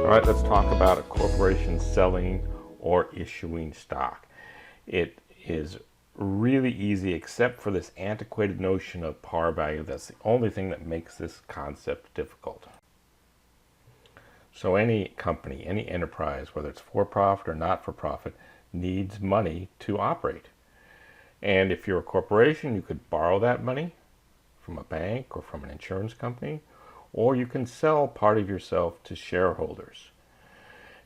All right, let's talk about a corporation selling or issuing stock. It is really easy except for this antiquated notion of par value. That's the only thing that makes this concept difficult. So any company, any enterprise, whether it's for-profit or not-for-profit, needs money to operate. And if you're a corporation, you could borrow that money from a bank or from an insurance company, or you can sell part of yourself to shareholders.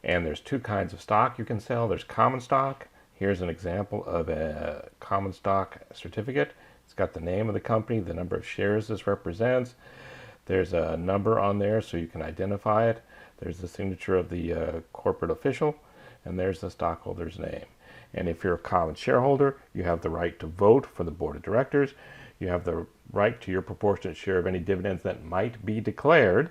And there's two kinds of stock you can sell. There's common stock. Here's an example of a common stock certificate. It's got the name of the company, the number of shares this represents. There's a number on there so you can identify it. There's the signature of the corporate official, and there's the stockholder's name. And if you're a common shareholder, you have the right to vote for the board of directors. You have the right to your proportionate share of any dividends that might be declared.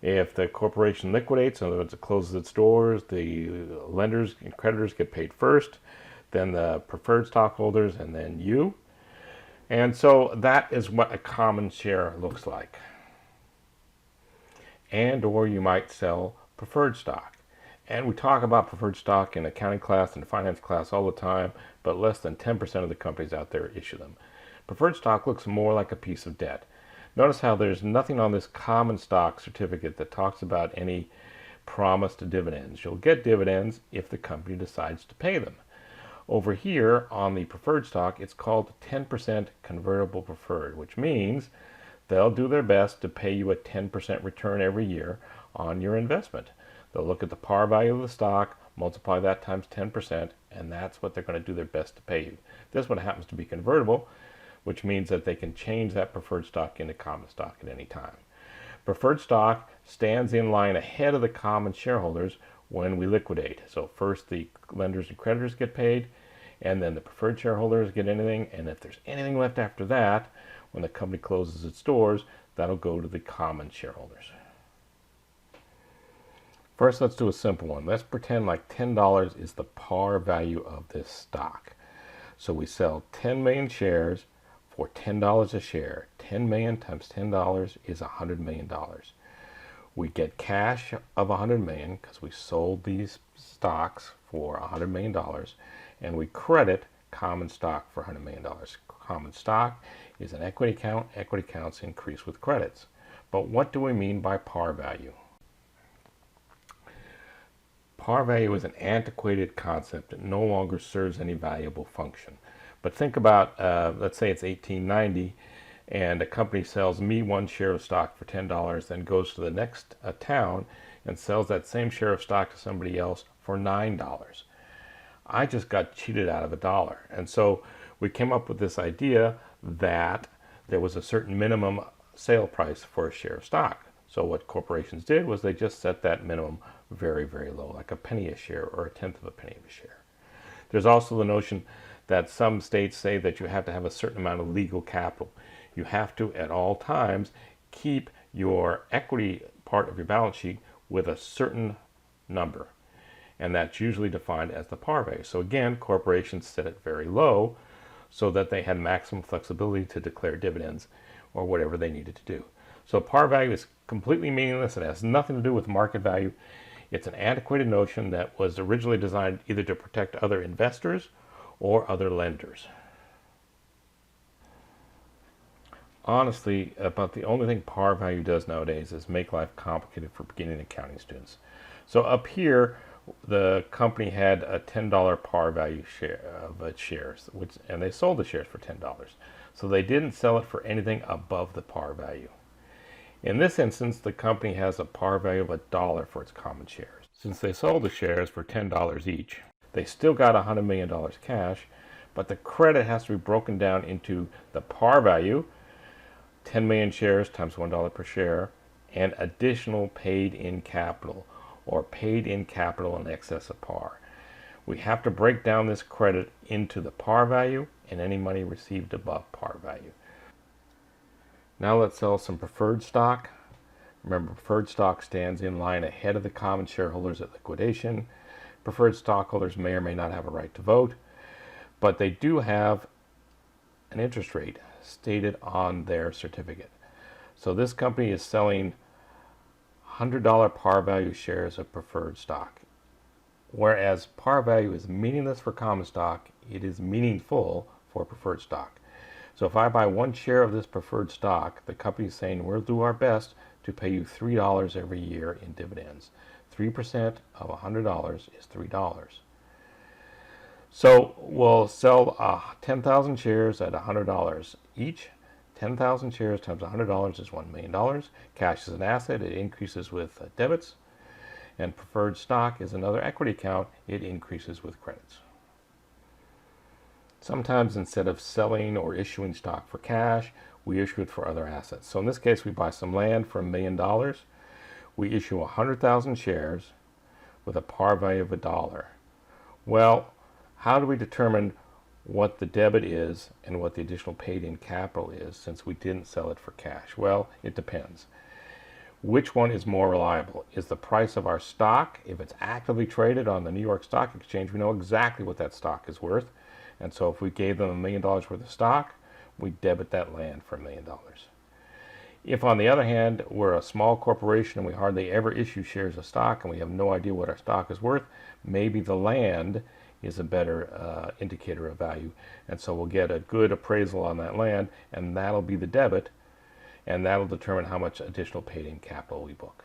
If the corporation liquidates, in other words, it closes its doors, the lenders and creditors get paid first, then the preferred stockholders, and then you. And so that is what a common share looks like. And or you might sell preferred stock. And we talk about preferred stock in accounting class and finance class all the time, but less than 10% of the companies out there issue them. Preferred stock looks more like a piece of debt. Notice how there's nothing on this common stock certificate that talks about any promised dividends. You'll get dividends if the company decides to pay them. Over here on the preferred stock, it's called 10% convertible preferred, which means they'll do their best to pay you a 10% return every year on your investment. They'll look at the par value of the stock, multiply that times 10%, and that's what they're going to do their best to pay you. This one happens to be convertible, which means that they can change that preferred stock into common stock at any time. Preferred stock stands in line ahead of the common shareholders when we liquidate. So first the lenders and creditors get paid, and then the preferred shareholders get anything, and if there's anything left after that, when the company closes its doors, that'll go to the common shareholders. First, let's do a simple one. Let's pretend like $10 is the par value of this stock. So we sell 10 million shares for $10 a share. 10 million times $10 is $100 million. We get cash of $100 million because we sold these stocks for $100 million, and we credit common stock for $100 million. Common stock is an equity account. Equity accounts increase with credits. But what do we mean by par value? Par value is an antiquated concept that no longer serves any valuable function. But think about, let's say it's 1890, and a company sells me one share of stock for $10, then goes to the next town and sells that same share of stock to somebody else for $9. I just got cheated out of $1. And so we came up with this idea that there was a certain minimum sale price for a share of stock. So what corporations did was they just set that minimum very, very low, like a penny a share or a tenth of a penny a share. There's also the notion that some states say that you have to have a certain amount of legal capital. You have to, at all times, keep your equity part of your balance sheet with a certain number. And that's usually defined as the par value. So again, corporations set it very low so that they had maximum flexibility to declare dividends or whatever they needed to do. So par value is completely meaningless. It has nothing to do with market value. It's an antiquated notion that was originally designed either to protect other investors or other lenders. Honestly, about the only thing par value does nowadays is make life complicated for beginning accounting students. So up here, the company had a $10 par value share of its shares, and they sold the shares for $10. So they didn't sell it for anything above the par value. In this instance, the company has a par value of $1 for its common shares. Since they sold the shares for $10 each, they still got $100 million cash, but the credit has to be broken down into the par value, 10 million shares times $1 per share, and additional paid in capital, or paid in capital in excess of par. We have to break down this credit into the par value and any money received above par value. Now let's sell some preferred stock. Remember, preferred stock stands in line ahead of the common shareholders at liquidation. Preferred stockholders may or may not have a right to vote, but they do have an interest rate stated on their certificate. So this company is selling $100 par value shares of preferred stock. Whereas par value is meaningless for common stock, it is meaningful for preferred stock. So if I buy one share of this preferred stock, the company is saying we'll do our best to pay you $3 every year in dividends. 3% of $100 is $3. So we'll sell 10,000 shares at $100 each. 10,000 shares times $100 is $1 million. Cash is an asset. It increases with debits. And preferred stock is another equity account. It increases with credits. Sometimes instead of selling or issuing stock for cash, we issue it for other assets. So in this case, we buy some land for $1 million. We issue 100,000 shares with a par value of $1. Well, how do we determine what the debit is and what the additional paid-in capital is since we didn't sell it for cash? Well, it depends. Which one is more reliable? Is the price of our stock, if it's actively traded on the New York Stock Exchange, we know exactly what that stock is worth. And so if we gave them $1 million worth of stock, we debit that land for $1 million. If, on the other hand, we're a small corporation and we hardly ever issue shares of stock and we have no idea what our stock is worth, maybe the land is a better indicator of value. And so we'll get a good appraisal on that land, and that'll be the debit, and that'll determine how much additional paid-in capital we book.